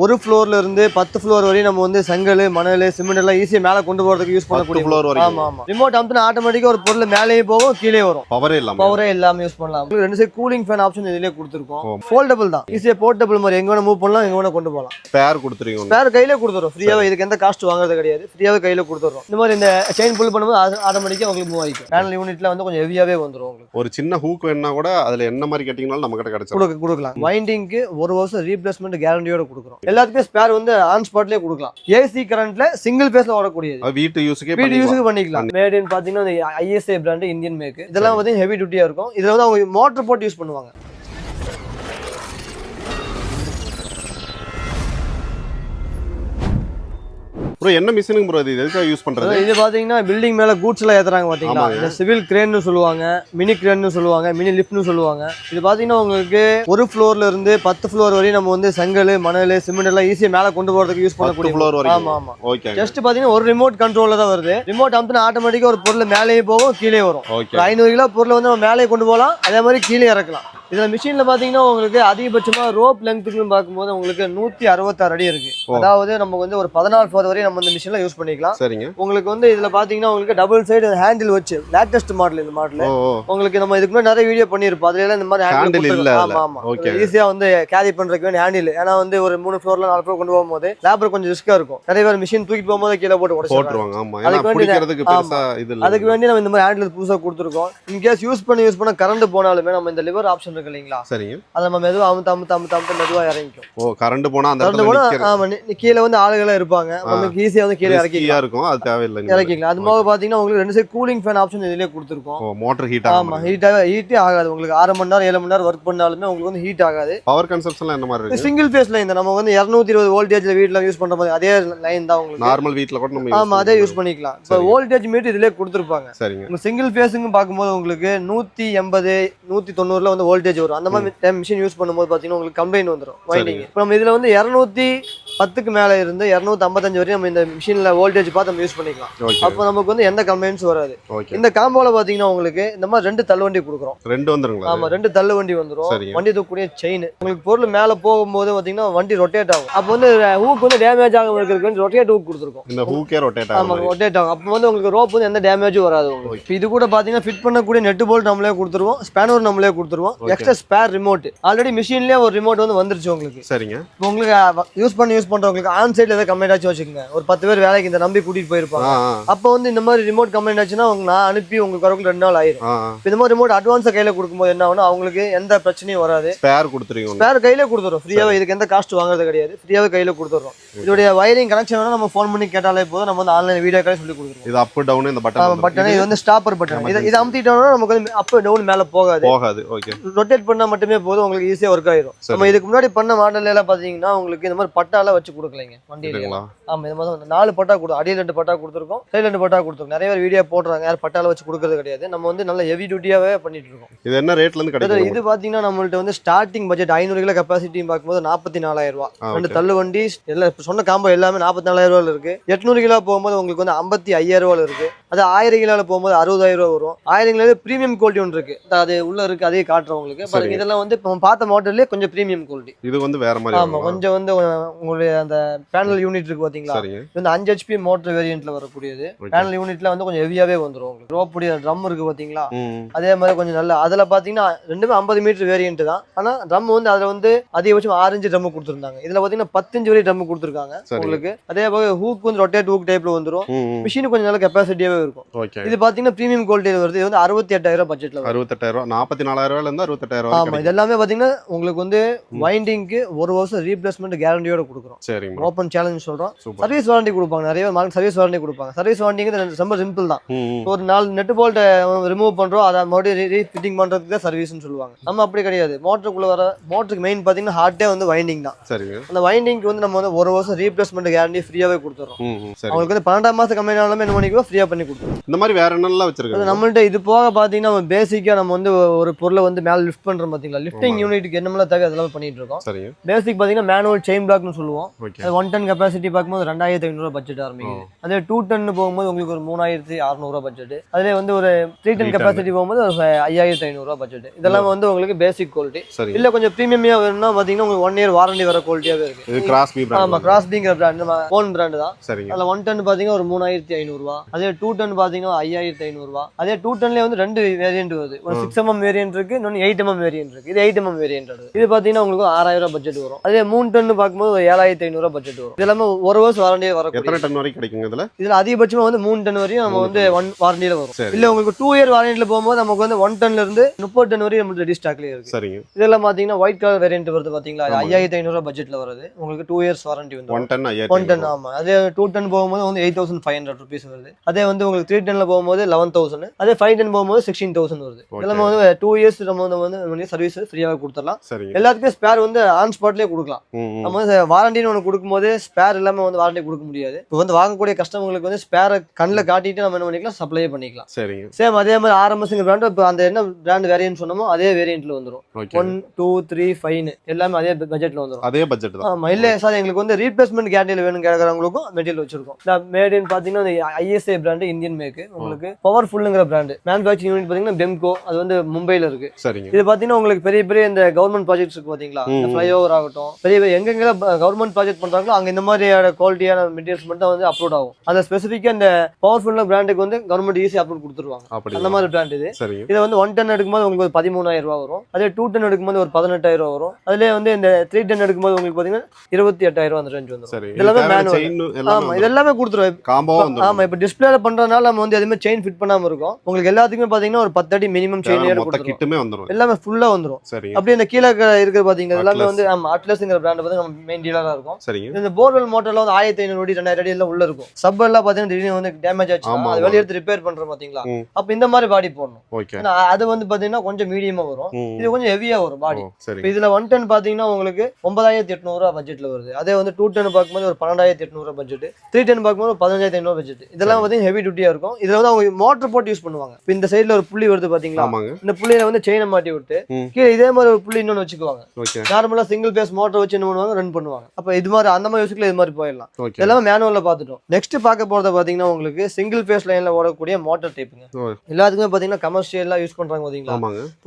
ஒரு ஃப்ளோர்ல இருந்து 10 ஃப்ளோர் வரை நம்ம வந்து செங்கல் மணல் சிமெண்ட் எல்லாம் ஈஸியா மேல கொண்டு போறதுக்கு யூஸ் பண்ணக்கூடிய ஃப்ளோர் வரைக்கும். ஆமா ஆமா ரிமோட் அமுத்துனா ஆட்டோமேட்டிக்கா ஒரு பொருள் மேலேயே போகும் கீழே வரும். பவரே இல்லாம யூஸ் பண்ணலாம். உங்களுக்கு ரெண்டு சைடு கூலிங் ஃபேன் ஆப்ஷன் இதுலயே கொடுத்திருக்கோம். ஃபோல்டபிள் தான். ஈஸியா போர்ட்டபிள் மாதிரி எங்க வேணா மூவ் பண்ணலாம் எங்க வேணா கொண்டு போகலாம். ஸ்பேர் கொடுத்துறீங்க. ஸ்பேர் கையில கொடுத்துறோம். ஃப்ரீயாவே இதுக்கு எந்த காஸ்ட் வாங்குறது கிடையாது. ஃப்ரீயாவே கையில கொடுத்துறோம். இந்த மாதிரி இந்த செயின் புல் பண்ணும்போது ஆட்டோமேட்டிக்கா உங்களுக்கு மூவ் ஆயிடும். பேனல் யூனிட்ல வந்து கொஞ்சம் ஹெவியாவே வந்துரும் உங்களுக்கு. ஒரு சின்ன ஹூக் வேணா கூட அதுல என்ன மாதிரி கேட்டிங்கனாலும் நம்ம கிட்ட கிடைச்சிரும். கொடுக்கலாம். வைண்டிங்க்கு 1 வருஷம் ரீப்ளேஸ்மென்ட் கேரண்டியோட கொடுக்குறோம். எல்லாத்துக்கும் ஸ்பேர் வந்து ஆன் ஸ்பாட்லயே கொடுக்கலாம். ஏசி கரண்ட்ல சிங்கிள் பேஸ்ல ஓடக்கூடியது. வீட்டு யூஸ்க்கு பண்ணிக்கலாம். மேட் இன் பாத்தீங்கன்னா ஐஎஸ்ஏ பிராண்ட் இந்தியன் மேக். இதெல்லாம் வந்து ஹெவி டியூட்டியா இருக்கும். இதுல வந்து அவங்க மோட்டர் போட்டு யூஸ் பண்ணுவாங்க. ப்ரோ என்ன மிஷினுங்க ப்ரோ இது எதுக்கு யூஸ் பண்றது? இது பாத்தீங்கன்னா பில்டிங் மேல கூட்ஸ் எல்லாம் ஏத்துறாங்க பாத்தீங்களா? இந்த சிவில் கிரேன்னு சொல்லுவாங்க, மினி கிரேன்னு சொல்லுவாங்க, மினி லிஃப்ட்னு சொல்லுவாங்க. இது பாத்தீங்கன்னா உங்களுக்கு ஒரு ஃப்ளோர்ல இருந்து 10 ஃப்ளோர் வரை நம்ம வந்து செங்கல் மணல் சிமெண்ட் எல்லாம் ஈஸியா மேல கொண்டு போறதுக்கு யூஸ் பண்ணக்கூடிய ஃப்ளோர் வரைக்கும். ஆமா ஆமா. ஓகே. ஜஸ்ட் பாத்தீங்கன்னா ஒரு ரிமோட் கண்ட்ரோல்ல தான் வருது. ரிமோட் அமுத்துனா ஆட்டோமேட்டிக்கா ஒரு பொருள் மேலேயே போகும் கீழே வரும். 500 கிலோ பொருள் வந்து நம்ம மேலே கொண்டு போகலாம். அதே மாதிரி கீழே இறக்கலாம். இதுல மிஷின்ல பாத்தீங்கன்னா உங்களுக்கு அதிகபட்சமா ரோப் லெங்க்த்துக்கு பார்க்கும்போது உங்களுக்கு 166 அடி இருக்கு. அதாவது நம்ம வந்து ஒரு 14 ஃப்ளோர் வரை நம்ம இந்த மிஷின்ல யூஸ் பண்ணிக்கலாம். சரிங்க. உங்களுக்கு வந்து இதுல பாத்தீங்கன்னா உங்களுக்கு டபுள் சைடு ஹேண்டில் வச்சு லேட்டஸ்ட் மாடல் இந்த மாடல் உங்களுக்கு நம்ம இதுக்கு முன்னாடி நிறைய வீடியோ பண்ணிருப்போம். அதுல இந்த மாதிரி ஹேண்டில் இல்ல. ஆமா ஆமா. ஈஸியா வந்து கேரி பண்றதுக்கு வேண்டிய ஹேண்டில். ஏன்னா வந்து ஒரு 3 ஃப்ளோர்ல 4 ஃப்ளோர் கொண்டு போகும்போது லேபர் கொஞ்சம் ரிஸ்கா இருக்கும். நிறைய பேர் மிஷின் தூக்கிட்டு போகும்போது கீழே போட்டு உடைச்சிடுவாங்க. ஆமா. அதுக்கு வேண்டி நம்ம இந்த மாதிரி ஹேண்டில் புதுசா கொடுத்துருக்கோம். இன்கேஸ் யூஸ் பண்ண கரண்ட் போனாலுமே நம்ம இந்த லிவர் ஆப்ஷன் இருக்கு இல்லைங்களா? சரிங்க. அத நம்ம மெதுவா அமுத்து மெதுவா இறங்கிக்கும். ஓ கரண்ட் போனா அந்த இடத்துல ஆமா கீழ வந்து ஆளுகளா இருப்பாங்க. நமக்கு ஈஸியா வந்து கீழ இறக்கிக்கலாம். இருக்கும். அது தேவையில்லை. இறக்கிக்கலாம். அது மாதிரி பாத்தீங்கன்னா உங்களுக்கு ரெண்டு சைடு கூலிங் ஃபேன் ஆப்ஷன் இதுலயே கொடுத்திருக்கோம். ஓ மோட்டார் ஹீட் ஆமா ஹீட்டே ஆகாது. உங்களுக்கு 6 மணி நேரம் 7 மணி நேரம் வர்க் பண்ணாலுமே உங்களுக்கு வந்து ஹீட் ஆகாது. பவர் கன்சப்ஷன்ல என்ன மாதிரி இருக்கு? சிங்கிள் ஃபேஸ் லைன் தான். நம்ம வந்து 220 வோல்டேஜ்ல வீட்ல யூஸ் பண்ற மாதிரி அதே லைன் தான் உங்களுக்கு. நார்மல் வீட்ல கூட நம்ம ஆமா அதே யூஸ் பண்ணிக்கலாம். இப்போ வோல்டேஜ் மீட்டர் இதுலயே கொடுத்திருப்பாங்க. சரிங்க. உங்க சிங்கிள் ஃபேஸ்ங்க பாக்கும்போது உங்களுக்கு 180 190ல வந்து வோல்டேஜ் வரும். அந்த மாதிரி டைம் மிஷின் யூஸ் பண்ணும்போது பாத்தீங்கன்னா உங்களுக்கு கம்ப்ளைண்ட் வந்துரும் வைண்டிங். இப்போ நம்ம இதுல வந்து 210க்கு மேல இருந்து 255 வரை நம்ம இந்த மிஷின்ல வோல்டேஜ் பார்த்து நம்ம யூஸ் பண்ணிக்கலாம். அப்போ நமக்கு வந்து எந்த கம்ப்ளைண்ட்ஸ் வராது. இந்த காம்போல பாத்தீங்கன்னா உங்களுக்கு இந்த மாதிரி 2 தள்ளுவண்டி கொடுக்குறோம். 2 வந்துருங்களா? ஆமா 2 தள்ளுவண்டி வந்துரும். வண்டி தூக்கக்கூடிய செயின். உங்களுக்கு பொருள் மேல போகும்போது பாத்தீங்கன்னா வண்டி ரொட்டேட் ஆகும். அப்போ வந்து ஹூக் வந்து டேமேஜ் ஆகாம இருக்கிறதுக்கு ரொட்டேட் ஹூக் கொடுத்துருக்கோம். இந்த ஹூக்கே ரொட்டேட் ஆகும். ஆமா ரொட்டேட் ஆகும். அப்போ வந்து உங்களுக்கு ரோப் வந்து எந்த டேமேஜும் வராது உங்களுக்கு. இது கூட பாத்தீங்கன்னா ஃபிட் பண்ணக்கூடிய நெட் போல்ட் நம்மளே கொடுத்துருவோம். ஸ்பேனர் நம்மளே கொடுத்துருவோம். எக்ஸ்ட்ரா ஸ்பேர் ரிமோட் ஆல்ரெடி மிஷின்லயே ஒரு ரிமோட் வந்து வந்துருச்சு உங்களுக்கு. சரிங்க. உங்களுக்கு யூஸ் பண்றவங்களுக்கு ஆன் சைடுல ஏதாவது கம்ப்ளைண்ட் ஆச்சு வச்சுக்கோங்க. ஒரு 10 பேர் வேலைக்கு இந்த நம்பி கூட்டிட்டு போயிருப்பாங்க. அப்போ வந்து இந்த மாதிரி ரிமோட் கம்ப்ளைண்ட் ஆச்சுன்னா நான் அனுப்பி உங்களுக்கு வரக்குள்ள 2 நாள் ஆயிரும். இந்த மாதிரி ரிமோட் அட்வான்ஸா கையில கொடுக்கும்போது என்ன ஆகும்னா அவங்களுக்கு எந்த பிரச்சனையும் வராது. ஸ்பேர் கொடுத்துருவீங்க. ஸ்பேர் கையில கொடுத்துறோம். ஃப்ரீயாவே இதுக்கு எந்த காஸ்ட் வாங்குறது கிடையாது. ஃப்ரீயாவே கையில கொடுத்துறோம். இதோட வயரிங் கனெக்ஷன் வேணா நம்ம ஃபோன் பண்ணி கேட்டாலே போதும். நம்ம வந்து ஆன்லைன் வீடியோ கால் சொல்லி கொடுத்துருவோம். இது அப் டவுன் இந்த பட்டன் இது வந்து ஸ்டாப்பர் பட்டன். இது அமுத்திட்டோம்னா நமக்கு வந்து அப் டவுன் மேல போகாது. ஓகே. ரொட்டேட் பண்ணா மட்டுமே போதும். உங்களுக்கு ஈஸியா ஒர்க் ஆயிரும். நம்ம இதுக்கு முன்னாடி பண்ண மாடல் எல்லாம் பாத்தீங்கன்னா உங்களுக்கு இந்த மாதிரி பட்டால வச்சு கொடுக்கலைங்க வண்டியில. ஆமா இந்த மாதிரி 4 பட்டா கொடுத்தோம். அடியில் 2 பட்டா கொடுத்துருக்கோம். சைடுல 2 பட்டா கொடுத்துருக்கோம். நிறைய பேர் வீடியோ போடுறாங்க. யார் பட்டால வச்சு கொடுக்கறது கிடையாது. நம்ம வந்து நல்ல ஹெவி டியூட்டியாவே பண்ணிட்டு இருக்கோம். இது என்ன ரேட்ல இருந்து கிடைக்கும்? இது பாத்தீங்கன்னா நம்மள்ட்ட வந்து ஸ்டார்டிங் பட்ஜெட் 500 கிலோ கெபாசிட்டி பார்க்கும்போது 44,000 ரூபாய். 2 தள்ளு வண்டி எல்லாம் சொன்ன காம்போ எல்லாமே 44,000 ரூபாயில இருக்கு. 800 கிலோ போகும்போது உங்களுக்கு வந்து 55,000 ரூபாயில இருக்கு. அது 1000 கிலோல போகும்போது 60,000 ரூபாய் வரும். 1000 கிலோ பிரீமியம் குவாலிட்டி ஒன்று இருக்கு. அது உள்ள இருக்கு. அதே காட்டுறோம் உங்களுக்கு. பாருங்க இதெல்லாம் வந்து பார்த்த மாடல்லே கொஞ்சம் பிரீமியம் குவாலிட்டி. இது வந்து வேற மாதிரி. ஆமா கொஞ்சம் வந்து உங்களுடைய அந்த பேனல் யூனிட் இருக்கு பாத்தீங்களா? இது வந்து 5 HP மோட்டர் வேரியன்ட்ல வரக்கூடியது. பேனல் யூனிட்ல வந்து கொஞ்சம் ஹெவியாவே வந்துரும் உங்களுக்கு. ரோப் உடைய ட்ரம் இருக்கு பாத்தீங்களா? அதே மாதிரி கொஞ்சம் நல்ல அதுல பாத்தீங்கன்னா ரெண்டுமே 50 மீட்டர் வேரியன்ட் தான். ஆனா ட்ரம் வந்து அதுல வந்து அதிகபட்சம் 6 இன்ச் ட்ரம் கொடுத்திருந்தாங்க. இதுல பாத்தீங்கன்னா 10 இன்ச் வரை ட்ரம் கொடுத்திருக்காங்க உங்களுக்கு. அதே போல ஹூக் வந்து ரொட்டேட் ஹூக் டைப்ல வந்துரும். மிஷின் கொஞ்சம் நல்ல கெபாசிட்டியாவே இருக்கும். இது பாத்தீங்கன்னா பிரீமியம் குவாலிட்டில வருது. இது வந்து 68,000 பட்ஜெட்ல வரும். 68,000 44,000 ரூபாயில இருந்து 68,000. ஆமா இது எல்லாமே பாத்தீங்கன்னா உங்களுக்கு வந்து வைண்டிங்க்கு 1 வருஷம் ரீப்ளேஸ்மென்ட் கேரண்டியோட கொடுக்குறோம். சரிங்க. ஓபன் சேலஞ்ச் சொல்றோம். சர்வீஸ் வாரண்டி கொடுப்பாங்க. நிறைய மார்க் சர்வீஸ் வாரண்டி கொடுப்பாங்க. சர்வீஸ் வாரண்டிங்கிறது ரொம்ப சிம்பிள் தான். ஒரு 4 நெட் போல்ட் ரிமூவ் பண்றோம். அதை மறுபடியும் ரீஃபிட்டிங் பண்றதுக்கு தான் சர்வீஸ்னு சொல்லுவாங்க. நம்ம அப்படி கிடையாது. மோட்டருக்குள்ள வர மோட்டருக்கு மெயின் பாத்தீங்கன்னா ஹார்ட்டே வந்து வைண்டிங் தான். சரிங்க. அந்த வைண்டிங்க்கு வந்து நம்ம வந்து 1 வருஷம் ரீப்ளேஸ்மென்ட் கேரண்டி ஃப்ரீயாவே கொடுத்துறோம். அவங்களுக்கு வந்து 12 மாசம் கம்பெனி ஆனாலுமே என்ன பண்ணிக்கோ ஃப்ரீயா பண்ணி கொடுத்துறோம். இந்த மாதிரி வேற என்னெல்லாம் வச்சிருக்காங்க நம்மள்ட்ட? இது போக பாத்தீங்கன்னா பேசிக்கா நம்ம வந்து ஒரு பொருளை வந்து மேல லிஃப்ட் பண்றோம் பாத்தீங்களா? லிஃப்டிங் யூனிட்டுக்கு என்னமெல்லாம் தேவை அதெல்லாம் பண்ணிட்டு இருக்கோம். பேசிக் பாத்தீங்கன்னா மேனுவல் செயின் பிளாக்னு சொல்லுவோம். போவோம். அது 1 டன் கெப்பாசிட்டி பார்க்கும்போது 2500 பட்ஜெட் ஆரம்பிக்குது. அதே 2 டன் போகும்போது உங்களுக்கு ஒரு 3600 பட்ஜெட். அதுல வந்து ஒரு 3 டன் கெப்பாசிட்டி போகும்போது ஒரு 5500 பட்ஜெட். இதெல்லாம் வந்து உங்களுக்கு பேசிக் குவாலிட்டி. இல்ல கொஞ்சம் பிரீமியமா வேணும்னா பாத்தீங்கன்னா உங்களுக்கு 1 இயர் வாரண்டி வர குவாலிட்டியாவே இருக்கு. இது கிராஸ் பி பிராண்ட். ஆமா, கிராஸ் பிங்கிற பிராண்ட், நம்ம ஓன் பிராண்ட் தான். அதுல 1 டன் பாத்தீங்கன்னா ஒரு 3500 ரூபாய். அதே 2 டன் பாத்தீங்கன்னா 5500 ரூபாய். அதே 2 டன்லயே வந்து 2 வேரியன்ட் வருது. ஒரு 6mm வேரியன்ட் இருக்கு, இன்னொன்னு 8mm வேரியன்ட் இருக்கு. இது 8mm வேரியன்ட் வருது. இது பாத்தீங்கன்னா உங்களுக்கு 6000 ரூபாய் பட்ஜெட் வரும். அதே 3 டன் பாக்கும்போது 7500 ரூபாய் பட்ஜெட் வரும். இது எல்லாமே 1 வருஷம் வாரண்டியே வரும். எத்தனை டன் வரைக்கும் கிடைக்குங்க இதுல? இதுல அதிகபட்சமா வந்து 3 டன் வரையும் நம்ம வந்து 1 வாரண்டியில வரும். இல்ல உங்களுக்கு 2 இயர் வாரண்டியில போகும்போது நமக்கு வந்து 1 டன்ல இருந்து 30 டன் வரையும் நம்ம ரெடி ஸ்டாக்லயே இருக்கு. சரிங்க. இதெல்லாம் பாத்தீங்கன்னா ஒயிட் கலர் வேரியன்ட் வருது பாத்தீங்களா, 5500 ரூபாய் பட்ஜெட்ல வருது. உங்களுக்கு 2 இயர்ஸ் வாரண்டி வந்து 1 டன் 1 டன். ஆமா. அதே 2 டன் போகும்போது வந்து 8500 rupees வருது. அதே வந்து உங்களுக்கு 3 டன்ல போகும்போது 11000. அதே 5 டன் போகும்போது 16000 வருது. இதெல்லாம் வந்து 2 இயர்ஸ் நம்ம வந்து சர்வீஸ் ஃப்ரீயாவே கொடுத்துடலாம். எல்லாத்துக்கும் ஸ்பேர் வந்து ஆன் ஸ்பாட்லயே கொடுக்கலாம். நம்ம வந்து வாரண்டின்னு ஒன்று கொடுக்கும்போது ஸ்பேர் எல்லாமே வந்து வாரண்டி கொடுக்க முடியாது. இப்போ வந்து வாங்கக்கூடிய கஸ்டமர்களுக்கு வந்து ஸ்பேர் கண்ணில் காட்டிட்டு நம்ம என்ன பண்ணிக்கலாம், சப்ளை பண்ணிக்கலாம். சேம் அதே மாதிரி RMSங்கிற பிராண்ட் இப்போ அந்த என்ன பிராண்ட் வேரியன்ட் சொன்னமோ அதே வேரியன்ட்ல வந்துடும். 1, 2, 3, 5 எல்லாமே அதே பட்ஜெட்ல வந்துடும். அதே பட்ஜெட் தான். ஆமா. இல்ல சார் எங்களுக்கு வந்து ரீப்ளேஸ்மெண்ட் கேரண்டியில் வேணும் கேட்கறவங்களுக்கும் மெட்டீரியல் வச்சிருக்கோம். மேட் இன் பாத்தீங்கன்னா ISA பிராண்ட், இந்தியன் மேக். உங்களுக்கு பவர்ஃபுல்ங்கிற பிராண்ட். மேனுஃபேக்சரிங் யூனிட் பாத்தீங்கன்னா பெம்கோ, அது வந்து மும்பைல இருக்கு. இது பாத்தீங்கன்னா உங்களுக்கு பெரிய பெரிய இந்த கவர்மெண்ட் ப்ராஜெக்ட்ஸ் இருக்கு பாத்தீங்களா, ஃப்ளைஓவர் ஆகட்டும், பெரிய எங்கெங்க கவர்மெண்ட் ப்ராஜெக்ட் பண்றாங்களோ அங்க இந்த மாதிரியான குவாலிட்டியான மெட்டீரியல்ஸ் மட்டும் வந்து அப்லோட் ஆகும். அந்த ஸ்பெசிஃபிக்கா இந்த பவர்ஃபுல் பிராண்டுக்கு வந்து கவர்மெண்ட் ஈஸி அப்லோட் கொடுத்துருவாங்க. அந்த மாதிரி பிராண்ட் இது. இதை வந்து 1 டன் எடுக்கும்போது உங்களுக்கு ஒரு 13000 ரூபாய் வரும். அதே 2 டன் எடுக்கும்போது ஒரு 18000 ரூபாய் வரும். அதுல வந்து இந்த 3 டன் எடுக்கும்போது உங்களுக்கு பாத்தீங்கன்னா 28000 ரூபாய் அந்த ரேஞ்ச் வந்துரும். இதெல்லாம் மேனுவல். ஆமா, இதெல்லாமே கொடுத்துருவோம். ஆமா, இப்ப டிஸ்பிளேல பண்றதுனால நம்ம வந்து எதுவுமே செயின் ஃபிட் பண்ணாம இருக்கும். உங்களுக்கு எல்லாத்துக்குமே பாத்தீங்கன்னா ஒரு 10 அடி மினிமம் செயின் கொடுத்துருவோம். எல்லாமே ஃபுல்லா வந்துரும். அப்படியே இந்த கீழே இருக்கிற பாத்தீங்க எல்லாமே வந்து அட்லஸ்ங்கிற பிராண்ட் வந்து நம்ம மெயின் டீலரா இருக்கும். இந்த போர்வெல் மோட்டர்ல வந்து 1500 அடி 2000 அடி எல்லாம் உள்ள இருக்கும். சப் எல்லாம் பாத்தீங்கன்னா திடீர்னு வந்து டேமேஜ் ஆச்சு, அது வெளிய எடுத்து ரிப்பேர் பண்றோம் பாத்தீங்களா, அப்ப இந்த மாதிரி பாடி போடணும். அது வந்து பாத்தீங்கன்னா கொஞ்சம் மீடியமா வரும், இது கொஞ்சம் ஹெவியா வரும் பாடி. இதுல 1 டன் பாத்தீங்கன்னா உங்களுக்கு 9800 ரூபாய் பட்ஜெட்ல வருது. அதே வந்து 2 டன் பார்க்கும்போது ஒரு 12800 ரூபாய் பட்ஜெட், 3 டன் பார்க்கும்போது 15500 பட்ஜெட். இதெல்லாம் வந்து ஹெவி டியூட்டியா இருக்கும். இதுல வந்து அவங்க மோட்டர் போட்டு யூஸ் பண்ணுவாங்க. இப்ப இந்த சைடுல ஒரு புள்ளி வருது பாத்தீங்களா, இந்த புள்ளியில வந்து செயினை மாட்டி விட்டு கீழே இதே மாதிரி ஒரு புள்ளி இன்னொன்னு வச்சுக்குவாங்க. நார்மலா சிங்கிள் பேஸ் மோட்டர் வச்சு என்ன பண்ணுவாங்க, ரன் பண்ணுவாங்க. அப்ப இது மாதிரி அந்த மாதிரி யூஸ்ல இது மாதிரி போயிடலாம். எல்லாமே மேனுவல்ல பாத்துட்டோம். நெக்ஸ்ட் பார்க்க போறது பாத்தீங்கன்னா உங்களுக்கு சிங்கிள் பேஸ் லைன்ல ஓடக்கூடிய மோட்டர் டைப்புங்க. எல்லாத்துக்குமே பாத்தீங்கன்னா கமர்ஷியலா யூஸ் பண்றாங்க பாத்தீங்களா.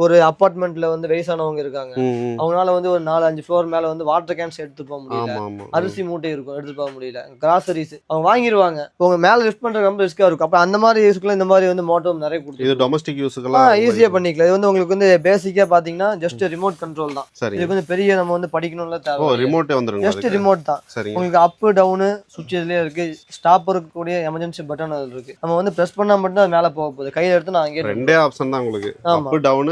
ஒரு அபார்ட்மெண்ட்ல வந்து வயசானவங்க இருக்காங்க, அவங்களால வந்து ஒரு 4-5 ஃப்ளோர் மேல வந்து வாட்டர் கேன்ஸ் எடுத்து போக முடியல, அரிசி மூட்டை இருக்கும் எடுத்து போக முடியல, கிராசரிஸ் அவங்க வாங்கிடுவாங்க, உங்க மேல லிஃப்ட் பண்ற ரொம்ப ரிஸ்கா இருக்கும். அப்ப அந்த மாதிரி யூஸ்க்குள்ள இந்த மாதிரி வந்து மோட்டர் நிறைய கொடுத்து இது டொமஸ்டிக் யூஸ்க்குலாம் ஈஸியா பண்ணிக்கலாம். இது வந்து உங்களுக்கு வந்து பேசிக்கா பாத்தீங்கன்னா ஜஸ்ட் ரிமோட் கண்ட்ரோல் தான். இது வந்து பெரிய நம்ம வந்து படிக்கணும்ல தேவை. ரிமோட் வந்துரும், ஜஸ்ட் ரிமோட் தான். உங்களுக்கு அப் டவுன் சுவிட்ச் இதுலயே இருக்கு, ஸ்டாப் இருக்கக்கூடிய எமர்ஜென்சி பட்டன் அதுல இருக்கு. நம்ம வந்து பிரஸ் பண்ணா மட்டும் தான் மேல போக போகுது. கையில எடுத்து நான் அங்கே ரெண்டே ஆப்ஷன் தான் உங்களுக்கு, up down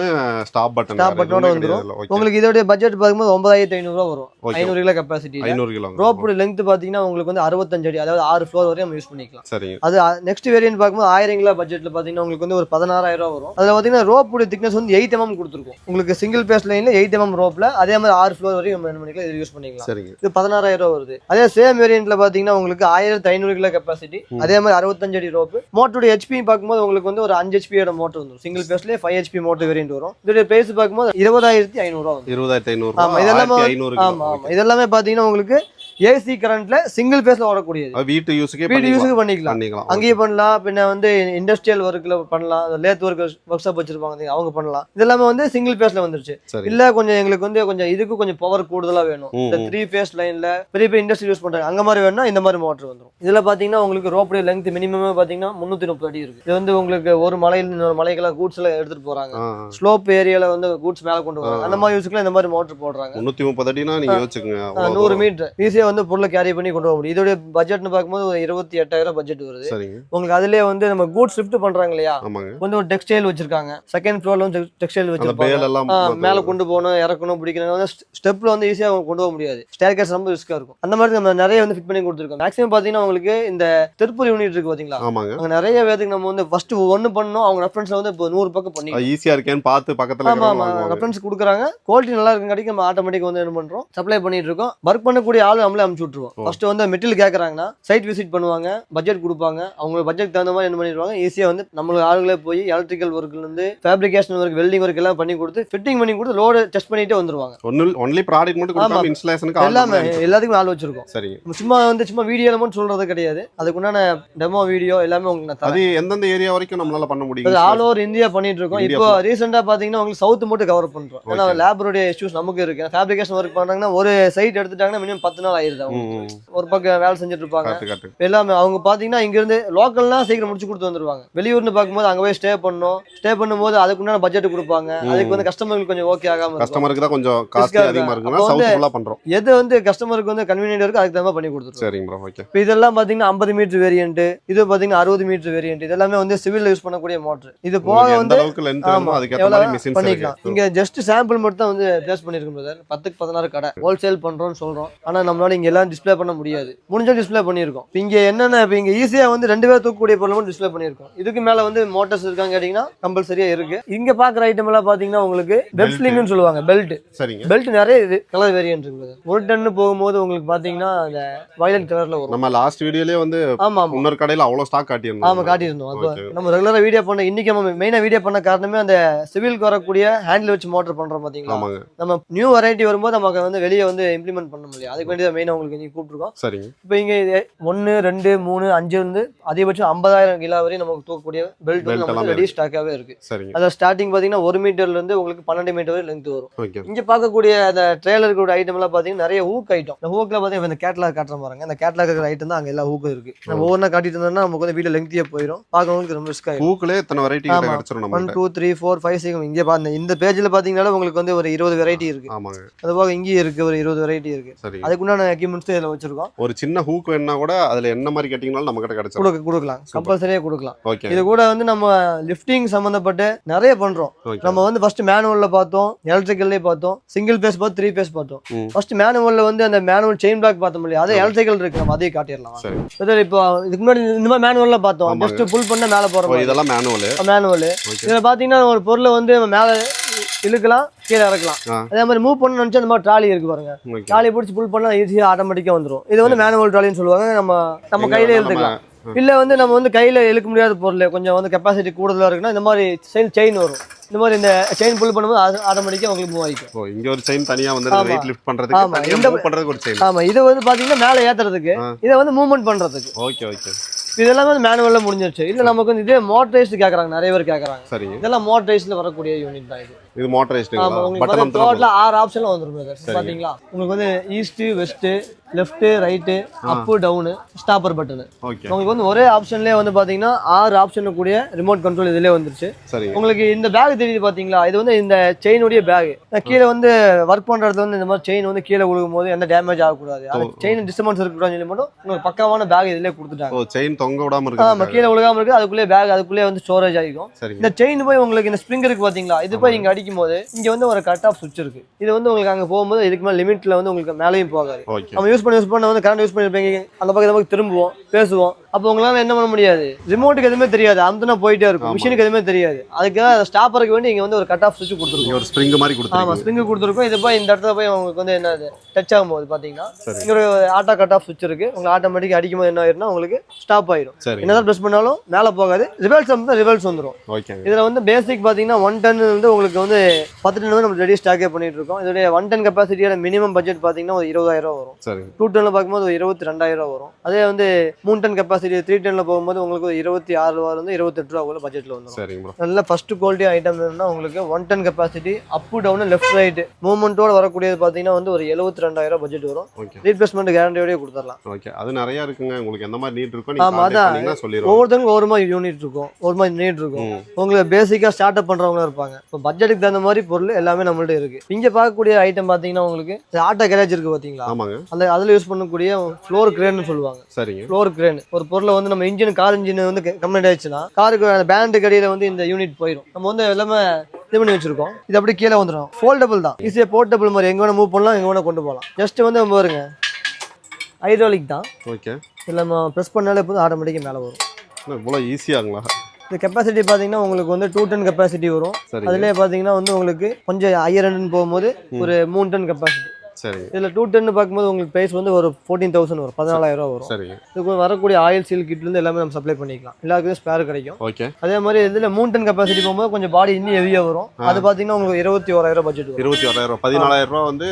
stop button. Stop பட்டனோட வந்துரும். உங்களுக்கு இதோட பட்ஜெட் பாக்கும்போது 9500 ரூபாய் வரும். 500 kilo capacity. 500 kilo rope length பாத்தீங்கன்னா உங்களுக்கு வந்து 65 அடி, அதாவது 6 ஃப்ளோர் வரையும் நம்ம யூஸ் பண்ணிக்கலாம். அது நெக்ஸ்ட் வேரியன்ட் பாக்கும்போது 1000 கிலோ பட்ஜெட்ல பாத்தீங்கன்னா உங்களுக்கு வந்து ஒரு 16000 ரூபாய் வரும். அதுல பாத்தீங்கன்னா ரோப் திக்னஸ் வந்து 8 mm கொடுத்துருக்கும். உங்களுக்கு சிங்கிள் பேஸ் லைன்ல 8 mm ரோப்ல அதே மாதிரி 6 ஃப்ளோர் வரையும் நம்ம என்ன பண்ணிக்கலாம், இது யூஸ் பண்ணிக்கலாம். இது 16000 ரூபாய் வருது. அதே சேம் வேரியன்ட்ல பாத்தீங்கன்னா உங்களுக்கு 1500 கிலோ கெபாசிட்டி, அதே மாதிரி 65 அடி ரோப். மோட்டரோட HP பாக்கும்போது உங்களுக்கு வந்து ஒரு 5 HP யோட மோட்டர் வந்துரும். சிங்கிள் பேஸ்லயே 5 HP மோட்டர் வேரியன்ட் வரும். இதோட பிரைஸ் பாக்கும்போது 20500 ரூபாய். 20500. ஆமா, இதெல்லாமே பாத்தீங்கன்னா உங்களுக்கு ஏசி கரண்ட்ல சிங்கிள் பேஸ்ல ஓடக்கூடியது. வீட்டு யூஸ்க்கு பண்ணிக்கலாம். அங்கேயே பண்ணலாம், பின்ன வந்து இண்டஸ்ட்ரியல் ஒர்க்ல பண்ணலாம், லேத் ஒர்க் ஷாப் வச்சிருப்பாங்க அவங்க பண்ணலாம். இதெல்லாமே வந்து சிங்கிள் பேஸ்ல வந்துருச்சு. இல்ல கொஞ்சம் எங்களுக்கு வந்து கொஞ்சம் இதுக்கு கொஞ்சம் பவர் கூடுதலா வேணும், இந்த 3 பேஸ் லைன்ல பெரிய பெரிய இண்டஸ்ட்ரி யூஸ் பண்றாங்க அங்க மாதிரி வேணும்னா இந்த மாதிரி மோட்டர் வந்துரும். இதுல பாத்தீங்கன்னா உங்களுக்கு ரோப்புடைய லெங்த் மினிமம் பாத்தீங்கன்னா 330 அடி இருக்கு. இது வந்து உங்களுக்கு ஒரு மலையில இன்னொரு மலைக்கெல்லாம் கூட்ஸ் எல்லாம் எடுத்துட்டு போறாங்க, ஸ்லோப் ஏரியால வந்து கூட்ஸ் மேல கொண்டு வராங்க, அந்த மாதிரி யூஸ்க்குலாம் இந்த மாதிரி மோட்டர் போடுறாங்க. 330 அடினா நீங்க யோசிச்சுங்க 100 மீட்டர் ஈஸியா வந்து பொருளை கேரி பண்ணி கொண்டு போக முடியும். இதோட பட்ஜெட்னு பார்க்கும்போது ஒரு 28000 பட்ஜெட் வருது. உங்களுக்கு அதுலயே வந்து நம்ம கூட்ஸ் ஷிஃப்ட் பண்றாங்க இல்லையா, வந்து ஒரு டெக்ஸ்டைல் வச்சிருக்காங்க, செகண்ட் ஃப்ளோர்ல வந்து டெக்ஸ்டைல் வச்சிருப்பாங்க, மேல கொண்டு போகணும் இறக்கணும் பிடிக்கணும், ஸ்டெப்ல வந்து ஈஸியா கொண்டு போக முடியாது, ஸ்டேர்கேஸ் ரொம்ப ரிஸ்கா இருக்கும். அந்த மாதிரி நம்ம நிறைய வந்து ஃபிட் பண்ணி கொடுத்துருக்கோம். மேக்ஸிமம் பாத்தீங்கன்னா உங்களுக்கு இந்த திருப்பூர் யூனிட் இருக்கு பாத்தீங்களா, அங்க நிறைய பேருக்கு நம்ம வந்து ஃபர்ஸ்ட் ஒன்னு பண்ணோம், அவங்க ரெஃபரன்ஸ்ல வந்து இப்போ 100 பக்கம் பண்ணி ஈஸியா இருக்கேன்னு பார்த்து பக்கத்துல ரெஃபரன்ஸ் கொடுக்குறாங்க, குவாலிட்டி நல்லா இருக்குங்காட்டி நம்ம ஆட்டோமேட்டிக் வந்து என்ன பண்றோம், சப்ளை பண்ணிட்டு இருக்கோம். ஒர்க் பண்ணக்கூடிய ஆளு நம்மள வாரத்துக்குள்ள அனுப்பிச்சு விட்டுருவோம். ஃபர்ஸ்ட் வந்து மெட்டீரியல் கேட்கறாங்கன்னா சைட் விசிட் பண்ணுவாங்க, பட்ஜெட் கொடுப்பாங்க. அவங்க பட்ஜெட் தகுந்த மாதிரி என்ன பண்ணிடுவாங்க, ஈஸியா வந்து நம்மளுக்கு ஆளுகளே போய் எலக்ட்ரிக்கல் ஒர்க்ல இருந்து ஃபேப்ரிகேஷன் ஒர்க், வெல்டிங் ஒர்க் எல்லாம் பண்ணி கொடுத்து ஃபிட்டிங் பண்ணி கொடுத்து லோடு டெஸ்ட் பண்ணிட்டே வந்துருவாங்க. ஒன்லி ப்ராடக்ட் மட்டும் கொடுக்காம இன்ஸ்டலேஷனுக்கு எல்லாமே எல்லாத்துக்கும் ஆள் வச்சிருக்கோம். சரி, சும்மா வீடியோல மட்டும் சொல்றது கிடையாது, அதுக்குண்டான டெமோ வீடியோ எல்லாமே உங்களுக்கு நான் தரேன். அது எந்தெந்த ஏரியா வரைக்கும் நம்மளால பண்ண முடியும்? ஆல் ஓவர் இந்தியா பண்ணிட்டு இருக்கோம். இப்போ ரீசெண்டா பாத்தீங்கன்னா உங்களுக்கு சவுத் மட்டும் கவர் பண்றோம். ஏன்னா லேபருடைய இஷ்யூஸ் நமக்கு இருக்கு. ஃபேப்ரிகேஷன் ஒர்க் பண்றாங்கன்னா ஒரு சைட் எடுத்துட்டாங்கன்னா மினிமம் 10 நாள் ஆயிருது. ஒரு பக்கம் வேலை செஞ்சுட்டு இருப்பாங்க. எல்லாமே அவங்க பாத்தீங்கன்னா இங்க இருந்து லோக்கல்னா சீக்கிரம் முடிச்சு கொடுத்து வந்துருவாங்க. வெளியூர்னு பார்க்கும்போது அங்க போய் ஸ்டே பண்ணும்போது அதுக்குண்டான பட்ஜெட் கொடுப்பாங்க. அதுக்கு வந்து கஸ்டமருக்கு கொஞ்சம் ஓகே ஆகாம, கஸ்டமருக்கு தான் கொஞ்சம் காஸ்ட் அதிகமா இருக்குன்னா சவுத் ஃபுல்லா பண்றோம். எது வந்து கஸ்டமருக்கு வந்து கன்வீனியன்ட் இருக்கு அதுக்கு தகுந்த பண்ணி கொடுத்துருவோம். சரிங்க ப்ரோ, ஓகே. இப்போ இதெல்லாம் பாத்தீங்கன்னா 50 மீட்டர் வேரியன்ட், இது பாத்தீங்கன்னா 60 மீட்டர் வேரியன்ட். இதெல்லாம் வந்து சிவில் யூஸ் பண்ணக்கூடிய மோட்டர். இது போக வந்து அளவுக்கு லெந்த் வேணுமோ அதுக்கு ஏத்த மாதிரி மெஷின்ஸ் பண்ணிக்கலாம். இங்க ஜஸ்ட் சாம்பிள் மட்டும் தான் வந்து பேஸ் பண்ணிருக்கோம் பிரதர். 10க்கு 16 கடை ஹோல்சேல் பண்றோம்னு சொல்றோம். ஆனா நம்மளால இங்க எல்லாம் டிஸ்ப்ளே பண்ண முடியாது. முடிஞ்ச டிஸ்ப்ளே பண்ணிருக்கோம். இங்க என்னன்னா இப்ப இங்க ஈஸியா வந்து 2 பேர் தூக்கக்கூடிய பொருள் மட்டும் டிஸ்ப்ளே பண்ணிருக்கோம். இதுக்கு மேல வந்து மோட்டர்ஸ் இருக்காங்க கேட்டீங்கன்னா கம்பல்சரியா இருக்கு. இங்க பாக்குற ஐட்டம் எல்லாம் பாத்தீங்கன்னா உங்களுக்கு பெல்ட் ஸ்லிங்னு சொல்லுவாங்க. பெல்ட், சரிங்க. பெல்ட் நிறைய கலர் வேரியன்ட் இருக்கு. ஒரு டன் போகும்போது உங்களுக்கு பாத்தீங்கன்னா அந்த வயலட் கலர்ல வரும். நம்ம லாஸ்ட் வீடியோலயே வந்து இன்னொரு கடையில அவ்வளவு ஸ்டாக் காட்டியிருந்தோம். ஆமா, காட்டியிருந்தோம். அப்ப நம்ம ரெகுலரா வீடியோ பண்ண, இன்னைக்கு நம்ம மெயினா வீடியோ பண்ண காரணமே அந்த சிவிலுக்கு வரக்கூடிய ஹேண்டில் வச்சு மோட்டர் பண்றோம் பாத்தீங்களா. நம்ம நியூ வெரைட்டி வரும்போது நமக்கு வந்து வெளியே வந்து இம்ப்ளிமெண்ட் பண்ண முடியும். அதுக்கு வேண்டிய மெயினா உங்களுக்கு இன்னைக்கு கூப்பிட்டுருக்கோம். சரிங்க. இப்போ இங்க 1 2 3 5 வந்து அதிகபட்சம் 50,000 கிலோ வரை நமக்கு தூக்கக்கூடிய பெல்ட் வந்து நமக்கு ரெடி ஸ்டாக்காவே இருக்கு. அத ஸ்டார்டிங் பாத்தீங்கன்னா 1 மீட்டர்ல இருந்து உங்களுக்கு 12 மீட்டர் வரை லெங்த் வரும். இங்க பார்க்கக்கூடிய அந்த ட்ரெய்லருக்கு ஐட்டம் எல்லாம் பாத்தீங்கன்னா நிறைய ஹூக் ஐட்டம். இந்த ஹூக்ல பாத்தீங்கன்னா இந்த கேட்டலாக் காட்டுற பாருங்க. இந்த கேட்டலாக் இருக்கிற ஐட்டம் தான் அங்க எல்லா ஹூக்கும் இருக்கு. நம்ம ஒவ்வொன்றா காட்டிட்டு இருந்தோம்னா நமக்கு வந்து வீடியோ லெங்தியா போயிடும், பார்க்கறவங்களுக்கு ரொம்ப ரிஸ்க் ஆயிடும். ஹூக்ல எத்தனை வெரைட்டி கிடைச்சிரும் நமக்கு? 1 2 3 4 5 6 இங்க பாருங்க. இந்த பேஜ்ல பாத்தீங்கன்னா உங்களுக்கு வந்து ஒரு 20 வெரைட்டி இருக்கு. ஆமாங்க. அது போக இங்க இருக்கு ஒரு 20 வெரைட்டி இருக்கு. அதுக்குண்டான எக்யூப்மெண்ட்ஸ் இதுல வச்சிருக்கோம். ஒரு சின்ன ஹூக் வேணா கூட அதுல என்ன மாதிரி கேட்டிங்கனாலும் நம்ம கிட்ட கிடைச்சிரும். கொடுக்கலாம், கம்பல்சரியா கொடுக்கலாம். இது கூட வந்து நம்ம லிஃப்டிங் சம்பந்தப்பட்ட நிறைய பண்றோம். நம்ம வந்து ஃபர்ஸ்ட் மேனுவல்ல பார்த்தோம், எலக்ட்ரிக்கல்லே பார்த்தோம், சிங்கிள் பேஸ் பார்த்தோம், 3 பேஸ் பார்த்தோம். ஃபர்ஸ்ட் மேனுவல்ல வந்து அந்த மேனுவல் செயின் பிளாக் பார்த்தோம் இல்லையா, அது எலக்ட்ரிக்கல் இருக்கு. நம்ம அதையே காட்டிடலாம். இப்போ இதுக்கு முன்னாடி இந்த மாதிரி மேனுவல்ல பார்த்தோம். ஜஸ்ட் புல் பண்ண மேல போறோம். இதெல்லாம் மேனுவல். இதுல பாத்தீங்கன்னா ஒரு பொருளை வந்து மேல இழுக்கலாம், கீழே இறக்கலாம். அதே மாதிரி மூவ் பண்ண நினைச்சா இந்த மாதிரி ட்ராலி இருக்கு பாருங்க. ட்ராலி பிடிச்சி புல் பண்ணா ஈஸியா ஆட்டோமேட்டிக்கா வந்துடும். இது வந்து மேனுவல் ட்ராலின்னு சொல்லுவாங்க. நம்ம கையில இழுத்துக்கலாம். இல்ல வந்து நம்ம வந்து கையில இழுக்க முடியாத பொருள் கொஞ்சம் வந்து கெப்பாசிட்டி கூடுதலா இருக்குன்னா இந்த மாதிரி செயின் வரும். இந்த மாதிரி இந்த செயின் புல் பண்ணும்போது ஆட்டோமேட்டிக்கா உங்களுக்கு மூவ் ஆயிக்கும். இங்க ஒரு செயின் தனியா வந்து வெயிட் லிஃப்ட் பண்றதுக்கு, தனியா மூவ் பண்றதுக்கு ஒரு செயின். ஆமா, இது வந்து பாத்தீங்கன்னா மேலே ஏத்துறதுக்கு, இத வந்து மூவ்மெண்ட் பண்றதுக்கு. ஓகே. இதெல்லாம் வந்து மேனுவல்ல முடிஞ்சிருச்சு. இல்ல நமக்கு வந்து இதே மோட்டரைஸ்ட் கேக்குறாங்க, நிறைய பேர் கேக்குறாங்க. இதெல்லாம் மோட்டரைஸ்ட்ல வரக்கூடிய யூனிட் தான் இது. இது மோட்டரைஸ்டுங்களா? உங்களுக்கு வந்து டோட்டலா 6 ஆப்ஷன்ல வந்துரும் பாத்தீங்களா. உங்களுக்கு வந்து ஈஸ்ட், வெஸ்ட், லெஃப்ட், ரைட், அப், டவுன், ஸ்டாப்பர் பட்டன். உங்களுக்கு வந்து ஒரே ஆப்ஷன்லயே வந்து பாத்தீங்கன்னா 6 ஆப்ஷன் கூடிய ரிமோட் கண்ட்ரோல் இதுலயே வந்துருச்சு. உங்களுக்கு இந்த பேக் தெரியுது பாத்தீங்களா, இது வந்து இந்த செயினுடைய பேக். கீழே வந்து ஒர்க் பண்றது வந்து இந்த மாதிரி செயின் வந்து கீழே விழுகும் போது எந்த டேமேஜ் ஆகக்கூடாது, அது செயின் டிஸ்டர்பன்ஸ் இருக்கக்கூடாதுன்னு சொல்லி மட்டும் உங்களுக்கு பக்காவான பேக் இதுலயே கொடுத்துட்டாங்க. செயின் தொங்க விடாம இருக்கு. ஆமா, கீழே விழுகாம இருக்கு. அதுக்குள்ளே பேக், அதுக்குள்ளே வந்து ஸ்டோரேஜ் ஆகிக்கும். இந்த செயின் போய் உங்களுக்கு இந்த ஸ்ப்ரிங் இருக்கு பாத்தீங்களா, இது போய் இங்க அடிக்கும் போது இங்க வந்து ஒரு கட் ஆஃப் சுவிட்ச் இருக்கு. இது வந்து உங்களுக்கு அங்க போகும்போது இதுக்கு மேல லிமிட்ல வந்து உங்களுக்கு மேலேயும் போகாது. நம்ம யூஸ் பண்ண வந்து கரண்ட் யூஸ் பண்ணிருப்பீங்க, அந்த பக்கம் இந்த பக்கம் திரும்புவோம், பேசுவோம். அப்போ உங்களால என்ன பண்ண முடியாது, ரிமோட்டுக்கு எதுவுமே தெரியாது, அமுத்துனா போயிட்டே இருக்கும், மிஷினுக்கு எதுவுமே தெரியாது. அதுக்காக ஸ்டாப்பருக்கு வேண்டி இங்க வந்து ஒரு கட் ஆஃப் சுவிட்ச் கொடுத்துருக்கோம், ஒரு ஸ்ப்ரிங் மாதிரி கொடுத்துருக்கோம். ஆமா, ஸ்ப்ரிங் கொடுத்துருக்கோம். இது போய் இந்த இடத்துல போய் உங்களுக்கு வந்து என்னது டச் ஆகும்போது பாத்தீங்கன்னா இங்க ஒரு ஆட்டோ கட் ஆஃப் சுவிட்ச் இருக்கு. உங்களுக்கு ஆட்டோமேட்டிக் அடிக்கும் போது என்ன ஆயிரும்னா உங்களுக்கு ஸ்டாப் ஆயிரும். என்னதான் பிரஸ் பண்ணாலும் மேல போகாது, ரிவர்ஸ் வந்து ரிவர்ஸ் வந்துரும். இதுல வந்து பேசிக் பாத்தீங்கன்னா 1 டன் வந்து உங்களுக்கு வந்து 10 டன் வந்து நம்ம ரெடி ஸ்டாக்கே பண்ணிட்டு இருக்கோம். இதோட 1 டன் கெப்பாசிட்டியோட மினிமம் பட்ஜெட் பாத்தீங்கன்னா ஒரு 20,000 வரும். 2 டன்ல பார்க்கும்போது ஒரு 22,000 வரும். அதே வந்து 3 டன் கெப்பாசிட்டி 3 டன்ல போகும்போது உங்களுக்கு 26 ரூபாயில இருந்து 28 ரூபாய் பட்ஜெட்ல வந்துரும். நல்ல ஃபர்ஸ்ட் குவாலிட்டி ஐட்டம் என்னன்னா உங்களுக்கு 1 ton capacity up down left right மூவ்மெண்டோட வரக்கூடியது பாத்தீங்கன்னா வந்து ஒரு 72,000 பட்ஜெட் வரும். ரீப்ளேஸ்மெண்ட் கேரண்டியோட கொடுத்துடலாம். ஓகே, அது நிறைய இருக்குங்க. உங்களுக்கு எந்த மாதிரி நீட் இருக்கோ நீங்க கான்டாக்ட் பண்ணீங்கன்னா சொல்லிடுவோம். ஒவ்வொருத்தங்க ஒரு மாதிரி யூனிட் இருக்கும், ஒரு மாதிரி நீட் இருக்கும். உங்களுக்கு பேசிக்கா ஸ்டார்ட் அப் பண்றவங்க இருப்பாங்க. இப்போ பட்ஜெட்டுக்கு தகுந்த மாதிரி பொருள் எல்லாமே நம்மள்ட்ட இருக்கு. இங்க பார்க்கக்கூடிய ஐட்டம் பாத்தீங்கன்னா உங்களுக்கு ஆட்டோ கேரேஜ் இருக்கு பாத்தீங்களா, அந்த அதுல யூஸ் பண்ணக்கூடிய ஃப்ளோர் கிரேன்னு சொல்லுவாங்க. ஃப்ளோர் கிரேன் ஒரு பொருளை வந்து நம்ம இன்ஜின், கார் இன்ஜின் வந்து கம்ப்ளைண்ட் ஆயிடுச்சுன்னா காருக்கு அந்த பேண்ட் கடியில வந்து இந்த யூனிட் போயிடும். நம்ம வந்து எல்லாமே இது பண்ணி வச்சிருக்கோம். இது அப்படி கீழே வந்துடும். ஃபோல்டபிள் தான், ஈஸியா போர்ட்டபிள் மாதிரி எங்க வேணா மூவ் பண்ணலாம், எங்க வேணா கொண்டு போகலாம். ஜஸ்ட் வந்து பாருங்க ஹைட்ராலிக் தான். ஓகே, இல்லை நம்ம ப்ரெஸ் பண்ணாலே போதும் ஆட்டோமேட்டிக்காக மேலே வரும். இவ்வளோ ஈஸியாங்களா? இந்த கெப்பாசிட்டி பார்த்தீங்கன்னா உங்களுக்கு வந்து 2 டன் கெப்பாசிட்டி வரும். அதுலேயே பார்த்தீங்கன்னா வந்து உங்களுக்கு கொஞ்சம் ஹையர் எண்டுன்னு போகும்போது ஒரு 3 டன் கெப்பாசிட்டி. சரி. இதுல 210 பார்க்கும்போது உங்களுக்கு பிரைஸ் வந்து ஒரு 14,000 வரும், 14,000 வரும். சரி. இதுக்கு வரக்கூடிய ஆயில் சீல் கிட்ல இருந்து எல்லாமே நம்ம சப்ளை பண்ணிக்கலாம், எல்லாருக்குமே ஸ்பேர் கிடைக்கும். ஓகே. அதே மாதிரி இதுல 3 டன் கெபாசிட்டி போகும்போது கொஞ்சம் பாடி இன்னும் ஹெவியா வரும். அது பாத்தீங்கன்னா உங்களுக்கு 21,000 பட்ஜெட் வரும். 21,000 14,000 வந்து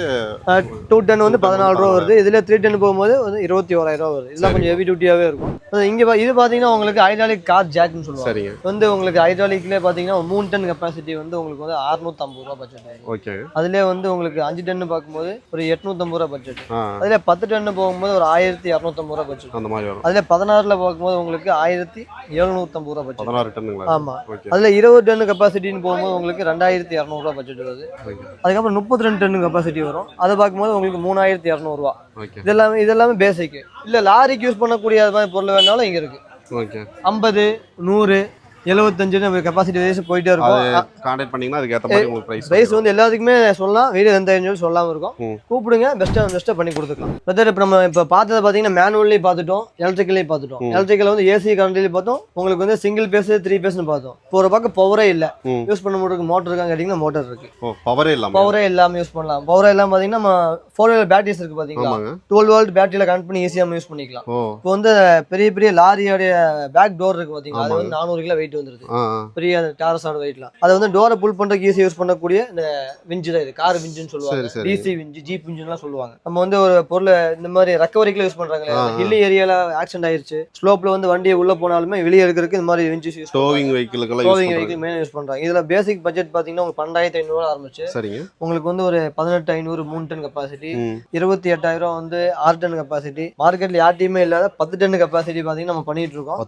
2 டன் வந்து 14,000 வருது. இதுல 3 டன் போகும்போது வந்து 21,000 வருது. இதெல்லாம் கொஞ்சம் ஹெவி டியூட்டியாவே இருக்கும். இங்க இது பாத்தீங்கன்னா உங்களுக்கு ஹைட்ராலிக் கார் ஜாக்னு சொல்லுவாங்க. சரிங்க. வந்து உங்களுக்கு ஹைட்ராலிக்ல பாத்தீங்கன்னா 3 டன் கெபாசிட்டி வந்து உங்களுக்கு வந்து 650 ரூபாய் பட்ஜெட் ஆகும். ஓகே. அதுல வந்து உங்களுக்கு 5 டன் பார்க்கும்போது ஒரு 850 ரூபாய் பட்ஜெட். அதுல 10 டன் போகும்போது ஒரு 1,250 ரூபாய் பட்ஜெட் அந்த மாதிரி வரும். அதுல 16ல பார்க்கும்போது உங்களுக்கு 1,750 ரூபாய் பட்ஜெட். 16 டன்னுங்களா? ஆமா. அதுல 20 டன் கெபாசிட்டின்னு போகும்போது உங்களுக்கு 2,200 ரூபாய் பட்ஜெட் வருது. அதுக்கப்புறம் 32 டன் கெபாசிட்டி வரும். அதை பார்க்கும்போது உங்களுக்கு 3,200 ரூபாய். இதெல்லாமே பேசிக். இல்ல லாரிக்கு யூஸ் பண்ணக்கூடிய பொருள் வேணாலும் இங்க இருக்கு. ஓகே. 50, 100, 75 நம்ம கெபாசிட்டி வைஸ் போயிட்டே இருக்கும். கான்டாக்ட் பண்ணீங்கன்னா அதுக்கு ஏத்த மாதிரி உங்களுக்கு பிரைஸ் வந்து எல்லாத்துக்குமே சொல்லலாம், வீடியோ எந்த தெரிஞ்சு சொல்லாம இருக்கும். கூப்பிடுங்க, பெஸ்ட்டா பண்ணி கொடுத்துக்கலாம். பிரதர் இப்போ நம்ம இப்போ பார்த்தது பார்த்தீங்கன்னா மேனுவல்லி பார்த்துட்டோம், எலக்ட்ரிக்கலி பார்த்துட்டோம். எலக்ட்ரிக்கல் வந்து ஏசி கரண்ட்லி பார்த்தோம், உங்களுக்கு வந்து சிங்கிள் பேஸ் 3 பேஸ்னு பார்த்தோம். இப்போ ஒரு பக்கம் பவரே இல்லை, யூஸ் பண்ண முடியும். மோட்டர் இருக்கான்னு கேட்டிங்கன்னா மோட்டர் இருக்கு. பவரே இல்லாமல் யூஸ் பண்ணலாம். பவரே இல்லாமல் பார்த்தீங்கன்னா நம்ம 4 வீலர் பேட்டரிஸ் இருக்கு பார்த்தீங்களா, 12 வோல்ட் பேட்டரியில கனெக்ட் பண்ணி ஈஸியாக யூஸ் பண்ணிக்கலாம். இப்போ வந்து பெரிய லாரியோடைய பேக் டோர் இருக்கு பார்த்தீங்களா, அது வந்து 400 கிலோ வெயிட் வந்துருது. பெரிய டாரஸோட வெயிட்லாம் அதை வந்து டோரை புல் பண்றதுக்கு ஈஸியா யூஸ் பண்ணக்கூடிய இந்த விஞ்சு தான் இது. கார் விஞ்சுன்னு சொல்லுவாங்க, டிசி விஞ்சு, ஜீப் விஞ்சுலாம் சொல்லுவாங்க. நம்ம வந்து ஒரு பொருளை இந்த மாதிரி ரெக்கவரிக்குல யூஸ் பண்றாங்க. ஹில்லி ஏரியால ஆக்சிடென்ட் ஆயிருச்சு, ஸ்லோப்ல வந்து வண்டியை உள்ள போனாலுமே வெளியே எடுக்கிறதுக்கு இந்த மாதிரி winch use towing vehicle main use பண்றாங்க. இதுல பேசிக் பட்ஜெட் பாத்தீங்கன்னா உங்களுக்கு 12,500 ஆரம்பிச்சு உங்களுக்கு வந்து ஒரு 18,500 3 டன் கெபாசிட்டி, 28,000 வந்து 6 டன் கெபாசிட்டி. மார்க்கெட்ல யார்ட்டையுமே இல்லாத 10 டன் கெபாசிட்டி பாத்தீங்கன்னா நம்ம பண்ணிட்டு இருக்கோம்.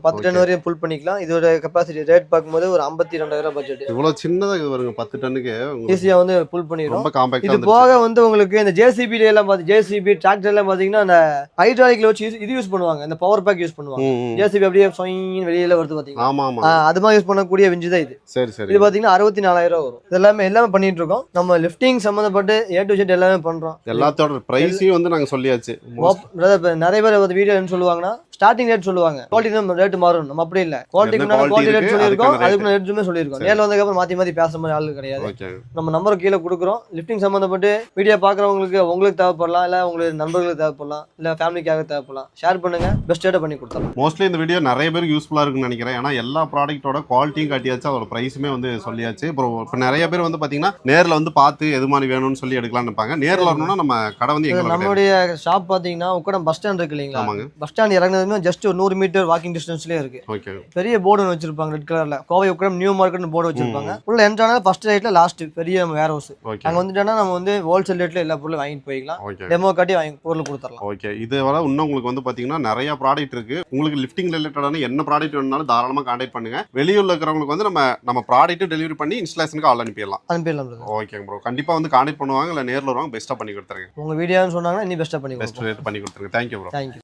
10 டன் வரையும் புல் பண்ணிக்கலாம். இதோட கெபாசிட்டி ரேட் பார்க்கும்போது ஒரு 52,000 பட்ஜெட். இவ்வளவு சின்னதா வருங்க, 10 டன்னுக்கு ஈஸியா வந்து புல் பண்ணிரும். ரொம்ப காம்பாக்ட்டா. இது போக வந்து உங்களுக்கு இந்த ஜேசிபி எல்லாம் ஜேசிபி டிராக்டர் எல்லாம் பாத்தீங்கன்னா அந்த ஹைட்ராலிக்ல வச்சு இது யூஸ் பண்ணுவாங்க, இந்த பவர் பேக் யூஸ் பண்ணுவாங்க. ஜேசிபி அப்படியே சொயின்னு வெளியில வருது பாத்தீங்கன்னா. ஆமா ஆமா. அது மாதிரி யூஸ் பண்ணக்கூடிய விஞ்சு தான் இது. சரி சரி. இது பாத்தீங்கன்னா 64,000 வரும். இதெல்லாமே பண்ணிட்டு இருக்கோம். நம்ம லிஃப்டிங் சம்பந்தப்பட்டு A to Z எல்லாமே பண்றோம். எல்லாத்தோட பிரைஸையும் வந்து நாங்க சொல்லியாச்சு. நிறைய பேர் வீடியோ என்ன சொல்லுவாங்கன்னா ஸ்டார்டிங் ரேட் சொல்லுவாங்க, குவாலிட்டி ரேட் மாறும். நம்ம அப்படி இல்ல, குவாலிட்டி ரேட் சொல்லியிருக்கோம், அதுக்கு ரேட்டுமே சொல்லியிருக்கோம். நேரில் வந்ததுக்கப்புறம் மாத்தி பேசுற மாதிரி ஆளு கிடையாது. நம்ம நம்பர் கீழே கொடுக்குறோம். லிஃப்டிங் சம்பந்தப்பட்டு வீடியோ பாக்குறவங்களுக்கு உங்களுக்கு தேவைப்படலாம், இல்ல உங்களுக்கு நண்பர்களுக்கு தேவைப்படலாம், இல்ல ஃபேமிலிக்காக தேவைப்படலாம். ஷேர் பண்ணுங்க, பெஸ்ட் ரேட் பண்ணி கொடுத்தலாம். மோஸ்ட்லி இந்த வீடியோ நிறைய பேருக்கு யூஸ்ஃபுல்லா இருக்குன்னு நினைக்கிறேன். ஏன்னா எல்லா ப்ராடக்ட்டோட குவாலிட்டியும் காட்டியாச்சு, அதோட பிரைஸுமே வந்து சொல்லியாச்சு. இப்போ நிறைய பேர் வந்து பாத்தீங்கன்னா நேரில் வந்து பார்த்து எது மாதிரி வேணும்னு சொல்லி எடுக்கலாம்னு நினைப்பாங்க. நேரில் வரணும்னா நம்ம கடை வந்து எங்க, நம்மளுடைய ஷாப் பாத்தீங்கன்னா உக்கடம் பஸ் ஸ்டாண்ட் இருக்கு இல்லைங்களா, பஸ் ஸ்டாண்ட் இறங்குனதுமே ஜஸ்ட் ஒரு 100 மீட்டர் வாக்கிங் டிஸ்டன்ஸ்லயே இருக்கு. பெரிய போர்டு வச்சிருப்பாங்க ரெட் கலர்ல, Kovai Ukkadam new market board வச்சிருப்பாங்க. உள்ள என்ட்ரானா ஃபர்ஸ்ட் ரைட்ல லாஸ்ட் பெரிய வேர் ஹவுஸ். அங்க வந்துட்டோம்னா நம்ம வந்து ஹோல்சேல் ரேட்ல எல்லா பொருளும் வாங்கிட்டு போய்க்கலாம், டெமோ காட்டி வாங்கி பொருள் கொடுத்துடலாம். ஓகே. இது வர இன்னும் உங்களுக்கு வந்து பாத்தீங்கன்னா நிறைய ப்ராடக்ட் இருக்கு. உங்களுக்கு லிஃப்டிங் ரிலேட்டடான என்ன ப்ராடக்ட் வேணும்னாலும் தாராளமா கான்டாக்ட் பண்ணுங்க. வெளியூர்ல இருக்கிறவங்களுக்கு வந்து நம்ம ப்ராடக்ட் டெலிவரி பண்ணி இன்ஸ்டாலேஷனுக்கு ஆள் அனுப்பிடலாம். ஓகே ப்ரோ, கண்டிப்பா வந்து கான்டாக்ட் பண்ணுவாங்க, இல்ல நேர்ல வருவாங்க, பெஸ்டா பண்ணி கொடுத்துருங்க. உங்க வீடியோன்னு சொன்னாங்கன்னா இன்னும் பெஸ்டா பண்ணி கொடுத்துருங்க. Thank you bro. தேங்க்யூ.